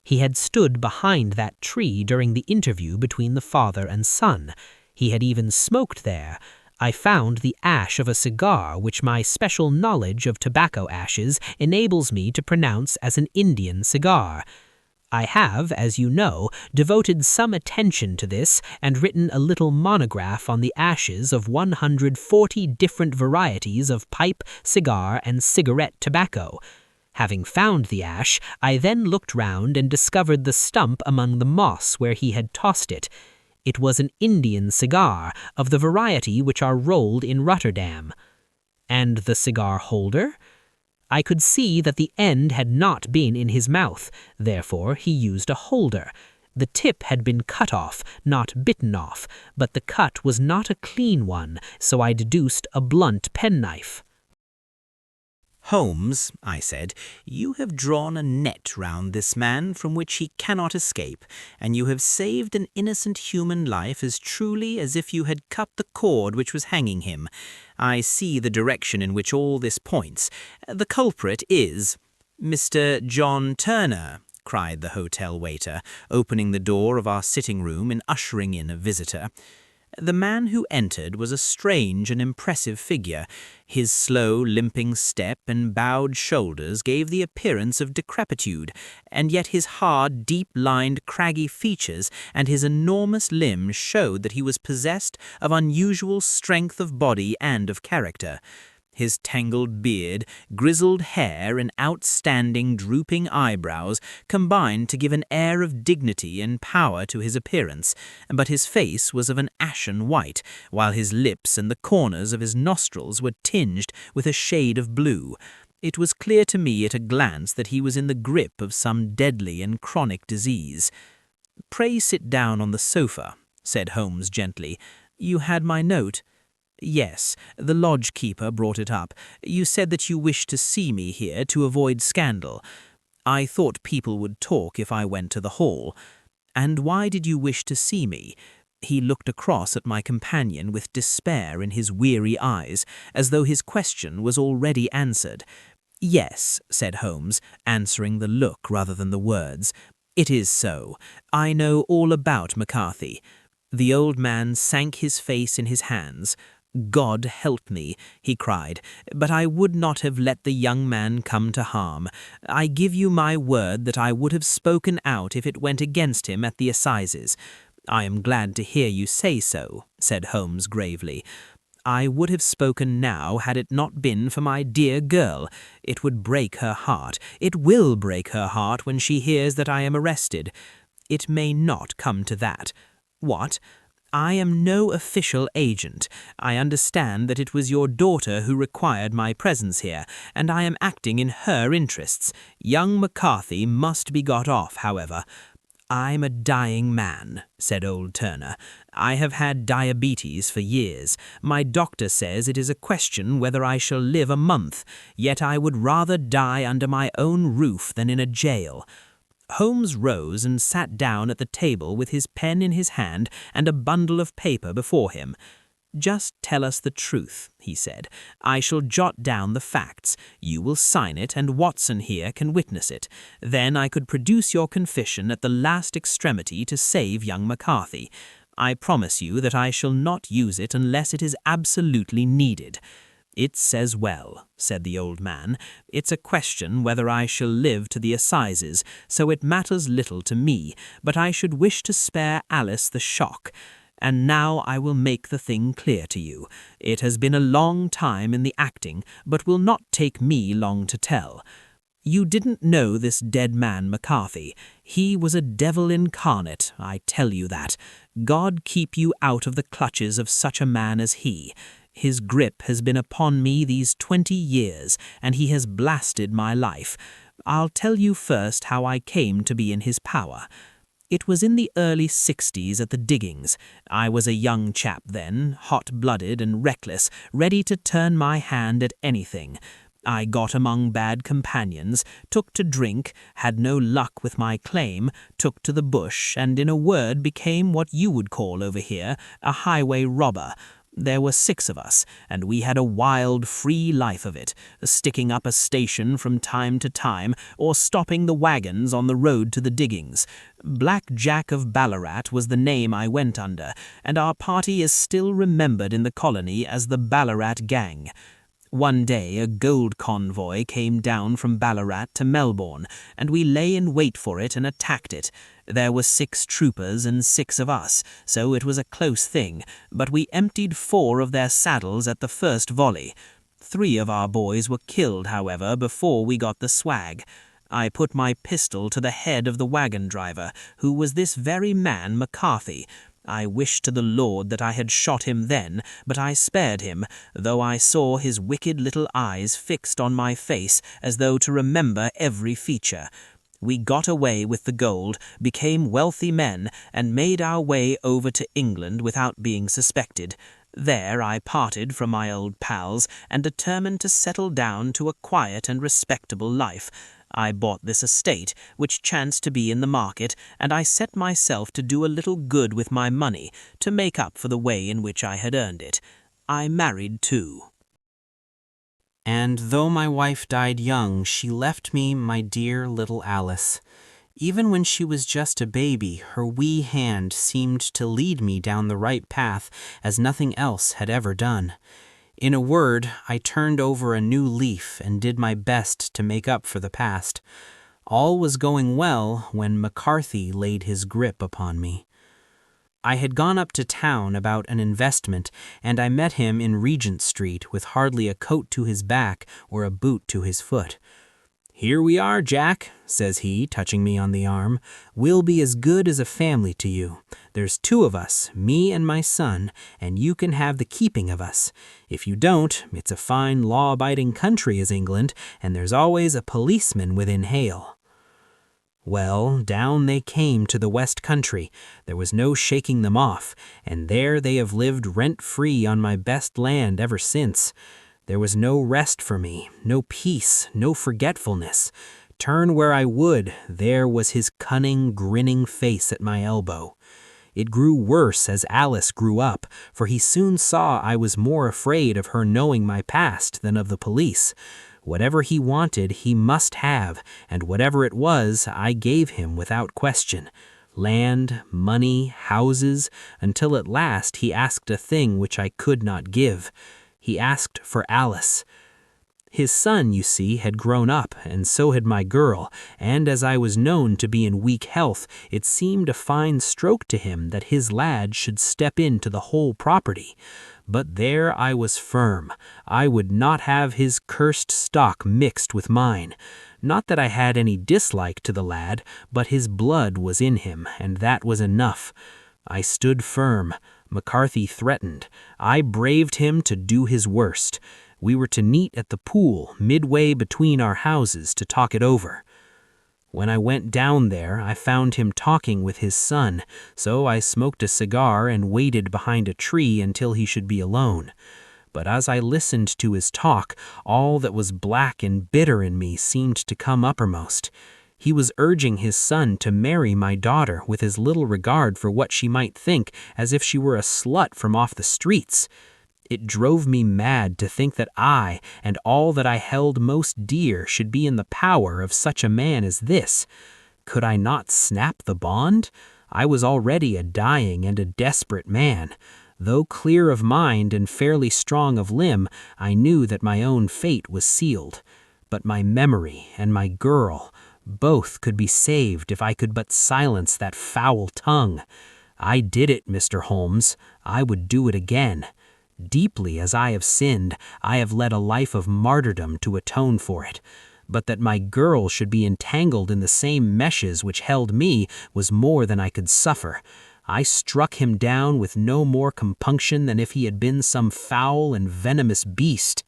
Speaker 2: He had stood behind that tree during the interview between the father and son. He had even smoked there. I found the ash of a cigar which my special knowledge of tobacco ashes enables me to pronounce as an Indian cigar. I have, as you know, devoted some attention to this and written a little monograph on the ashes of 140 different varieties of pipe, cigar, and cigarette tobacco. Having found the ash, I then looked round and discovered the stump among the moss where he had tossed it. It was an Indian cigar, of the variety which are rolled in Rotterdam. And the cigar holder? I could see that the end had not been in his mouth, therefore he used a holder. The tip had been cut off, not bitten off, but the cut was not a clean one, so I deduced a blunt penknife.
Speaker 3: Holmes, I said, you have drawn a net round this man from which he cannot escape, and you have saved an innocent human life as truly as if you had cut the cord which was hanging him. I see the direction in which all this points. The culprit is Mr. John Turner, cried the hotel waiter, opening the door of our sitting-room and ushering in a visitor. The man who entered was a strange and impressive figure. His slow, limping step and bowed shoulders gave the appearance of decrepitude, and yet his hard, deep-lined, craggy features and his enormous limbs showed that he was possessed of unusual strength of body and of character. His tangled beard, grizzled hair, and outstanding, drooping eyebrows combined to give an air of dignity and power to his appearance, but his face was of an ashen white, while his lips and the corners of his nostrils were tinged with a shade of blue. It was clear to me at a glance that he was in the grip of some deadly and chronic disease. "Pray sit down on the sofa," said Holmes gently. "You had my note?" "Yes, the lodge-keeper brought it up. You said that you wished to see me here to avoid scandal. I thought people would talk if I went to the hall. And why did you wish to see me?" He looked across at my companion with despair in his weary eyes, as though his question was already answered. "Yes," said Holmes, answering the look rather than the words. "It is so. I know all about McCarthy." The old man sank his face in his hands. "God help me," he cried, "but I would not have let the young man come to harm. I give you my word that I would have spoken out if it went against him at the assizes." "I am glad to hear you say so," said Holmes gravely. "I would have spoken now had it not been for my dear girl. It would break her heart. It will break her heart when she hears that I am arrested. It may not come to that. What? I am no official agent. I understand that it was your daughter who required my presence here, and I am acting in her interests. Young McCarthy must be got off, however. "I'm a dying man," said old Turner. "I have had diabetes for years. My doctor says it is a question whether I shall live a month, yet I would rather die under my own roof than in a jail." Holmes rose and sat down at the table with his pen in his hand and a bundle of paper before him.
Speaker 2: "Just tell us the truth," he said. "I shall jot down the facts. You will sign it, and Watson here can witness it. Then I could produce your confession at the last extremity to save young McCarthy. I promise you that I shall not use it unless it is absolutely needed." "It says well," said the old man. "It's a question whether I shall live to the assizes, so it matters little to me, but I should wish to spare Alice the shock. And now I will make the thing clear to you. It has been a long time in the acting, but will not take me long to tell. You didn't know this dead man McCarthy. He was a devil incarnate, I tell you that. God keep you out of the clutches of such a man as he. His grip has been upon me these 20 years, and he has blasted my life. I'll tell you first how I came to be in his power. It was in the early 60s at the diggings. I was a young chap then, hot-blooded and reckless, ready to turn my hand at anything. I got among bad companions, took to drink, had no luck with my claim, took to the bush, and in a word became what you would call over here a highway robber. There were 6 of us, and we had a wild, free life of it, sticking up a station from time to time, or stopping the wagons on the road to the diggings. Black Jack of Ballarat was the name I went under, and our party is still remembered in the colony as the Ballarat Gang. One day a gold convoy came down from Ballarat to Melbourne, and we lay in wait for it and attacked it. There were 6 troopers and 6 of us, so it was a close thing, but we emptied 4 of their saddles at the first volley. 3 of our boys were killed, however, before we got the swag. I put my pistol to the head of the wagon driver, who was this very man McCarthy. I wished to the Lord that I had shot him then, but I spared him, though I saw his wicked little eyes fixed on my face as though to remember every feature. We got away with the gold, became wealthy men, and made our way over to England without being suspected. There I parted from my old pals and determined to settle down to a quiet and respectable life. I bought this estate, which chanced to be in the market, and I set myself to do a little good with my money, to make up for the way in which I had earned it. I married too.
Speaker 3: And though my wife died young, she left me my dear little Alice. Even when she was just a baby, her wee hand seemed to lead me down the right path as nothing else had ever done. In a word, I turned over a new leaf and did my best to make up for the past. All was going well when McCarthy laid his grip upon me. I had gone up to town about an investment, and I met him in Regent Street with hardly a coat to his back or a boot to his foot. "Here we are, Jack," says he, touching me on the arm. "We'll be as good as a family to you. There's 2 of us, me and my son, and you can have the keeping of us. If you don't, it's a fine law-abiding country is England, and there's always a policeman within hail." Well, down they came to the West Country. There was no shaking them off, and there they have lived rent-free on my best land ever since. There was no rest for me, no peace, no forgetfulness. Turn where I would, there was his cunning, grinning face at my elbow. It grew worse as Alice grew up, for he soon saw I was more afraid of her knowing my past than of the police. Whatever he wanted, he must have, and whatever it was, I gave him without question. Land, money, houses, until at last he asked a thing which I could not give. He asked for Alice. His son, you see, had grown up, and so had my girl, and as I was known to be in weak health, it seemed a fine stroke to him that his lad should step into the whole property. But there I was firm. I would not have his cursed stock mixed with mine. Not that I had any dislike to the lad, but his blood was in him, and that was enough. I stood firm. McCarthy threatened. I braved him to do his worst. We were to meet at the pool, midway between our houses, to talk it over. When I went down there, I found him talking with his son, so I smoked a cigar and waited behind a tree until he should be alone. But as I listened to his talk, all that was black and bitter in me seemed to come uppermost. He was urging his son to marry my daughter with as little regard for what she might think as if she were a slut from off the streets. It drove me mad to think that I and all that I held most dear should be in the power of such a man as this. Could I not snap the bond? I was already a dying and a desperate man. Though clear of mind and fairly strong of limb, I knew that my own fate was sealed. But my memory and my girl, both could be saved if I could but silence that foul tongue. I did it, Mr. Holmes. I would do it again. Deeply as I have sinned, I have led a life of martyrdom to atone for it. But that my girl should be entangled in the same meshes which held me was more than I could suffer. I struck him down with no more compunction than if he had been some foul and venomous beast.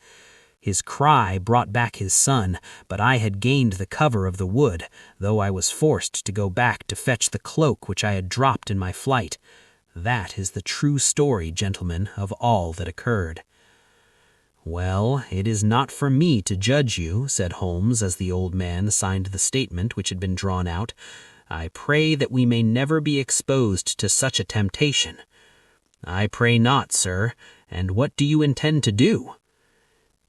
Speaker 3: His cry brought back his son, but I had gained the cover of the wood, though I was forced to go back to fetch the cloak which I had dropped in my flight. That is the true story, gentlemen, of all that occurred. "Well, it is not for me to judge you," said Holmes as the old man signed the statement which had been drawn out. "I pray that we may never be exposed to such a temptation." "I pray not, sir. And what do you intend to do?"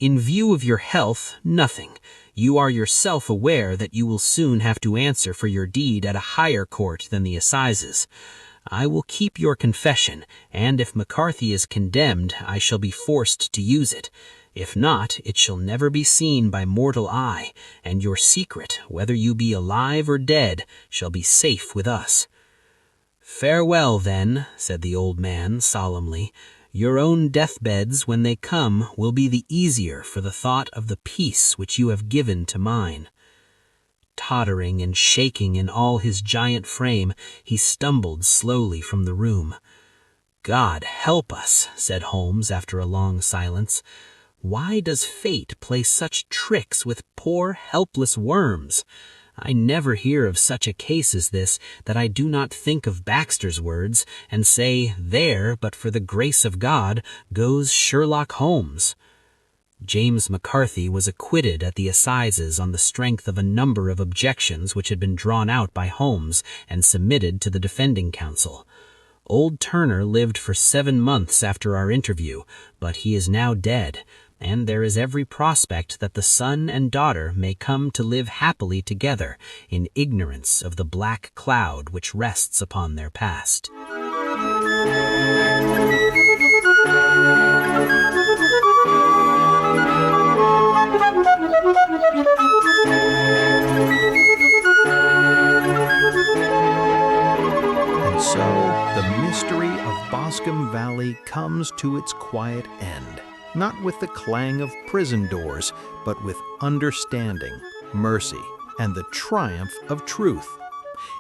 Speaker 3: "In view of your health, nothing. You are yourself aware that you will soon have to answer for your deed at a higher court than the assizes. I will keep your confession, and if McCarthy is condemned, I shall be forced to use it. If not, it shall never be seen by mortal eye, and your secret, whether you be alive or dead, shall be safe with us." "Farewell, then," said the old man solemnly. "Your own deathbeds, when they come, will be the easier for the thought of the peace which you have given to mine." Tottering and shaking in all his giant frame, he stumbled slowly from the room. "God help us," said Holmes after a long silence. "Why does fate play such tricks with poor helpless worms? I never hear of such a case as this that I do not think of Baxter's words and say, 'There, but for the grace of God, goes Sherlock Holmes.'" James McCarthy was acquitted at the assizes on the strength of a number of objections which had been drawn out by Holmes and submitted to the defending counsel. Old Turner lived for 7 months after our interview, but he is now dead, and there is every prospect that the son and daughter may come to live happily together in ignorance of the black cloud which rests upon their past.
Speaker 1: And so, the mystery of Boscombe Valley comes to its quiet end, not with the clang of prison doors, but with understanding, mercy, and the triumph of truth.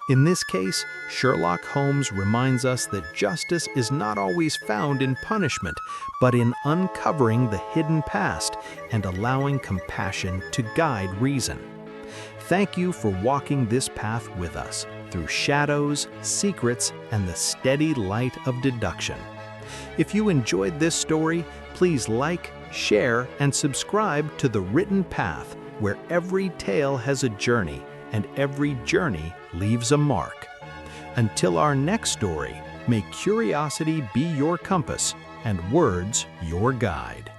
Speaker 1: In this case, Sherlock Holmes reminds us that justice is not always found in punishment, but in uncovering the hidden past and allowing compassion to guide reason. Thank you for walking this path with us through shadows, secrets, and the steady light of deduction. If you enjoyed this story, please like, share, and subscribe to The Written Path, where every tale has a journey and every journey leaves a mark. Until our next story, may curiosity be your compass and words your guide.